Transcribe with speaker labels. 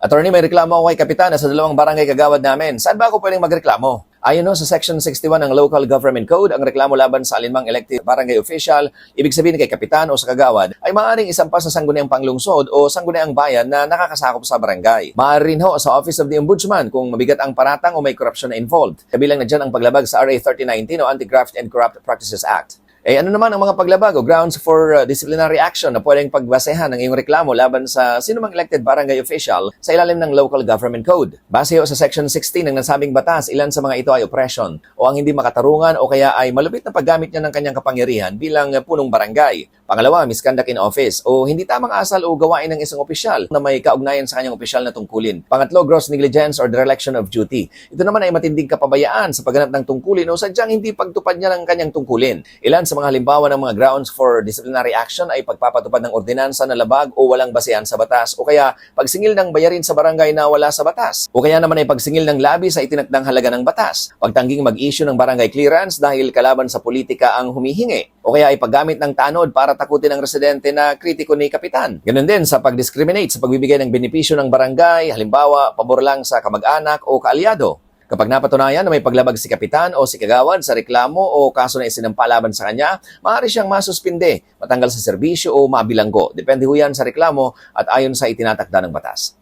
Speaker 1: Attorney, may reklamo ako kay Kapitan sa dalawang barangay kagawad namin. Saan ba ako pwedeng magreklamo? Ayon sa Section 61 ng Local Government Code, ang reklamo laban sa alinmang elected barangay official, ibig sabihin kay Kapitan o sa kagawad, ay maaaring isampas sa sangguniang panglungsod o sangguniang bayan na nakakasakop sa barangay. Maaari rin ho sa Office of the Ombudsman kung mabigat ang paratang o may korupsyon na involved. Kabilang na dyan ang paglabag sa RA 3019 o Anti-Graft and Corrupt Practices Act. Ano naman ang mga paglabag o grounds for disciplinary action na pwedeng pagbasehan ng iyong reklamo laban sa sinumang elected barangay official sa ilalim ng Local Government Code? Base sa Section 16 ng nasabing batas, ilan sa mga ito ay oppression o ang hindi makatarungan o kaya ay malupit na paggamit niya ng kanyang kapangyarihan bilang punong barangay. Pangalawa, misconduct in office o hindi tamang asal o gawain ng isang opisyal na may kaugnayan sa kanyang opisyal na tungkulin. Pangatlo, gross negligence or dereliction of duty. Ito naman ay matinding kapabayaan sa pagganap ng tungkulin o sadyang hindi pagtupad niya ng kanyang tungkulin. Ilan sa mga halimbawa ng mga grounds for disciplinary action ay pagpapatupad ng ordinansa na labag o walang basehan sa batas o kaya pagsingil ng bayarin sa barangay na wala sa batas o kaya naman ay pagsingil ng labi sa itinakdang halaga ng batas, pagtangging mag-issue ng barangay clearance dahil kalaban sa politika ang humihingi o kaya ay paggamit ng tanod para takutin ang residente na kritiko ni Kapitan. Ganun din sa pag-discriminate sa pagbibigay ng benepisyo ng barangay, halimbawa pabor lang sa kamag-anak o kaalyado. Kapag napatunayan na may paglabag si Kapitan o si Kagawad sa reklamo o kaso na isinampa laban sa kanya, maaari siyang masuspinde, matanggal sa serbisyo o mabilanggo. Depende ho yan sa reklamo at ayon sa itinatakda ng batas.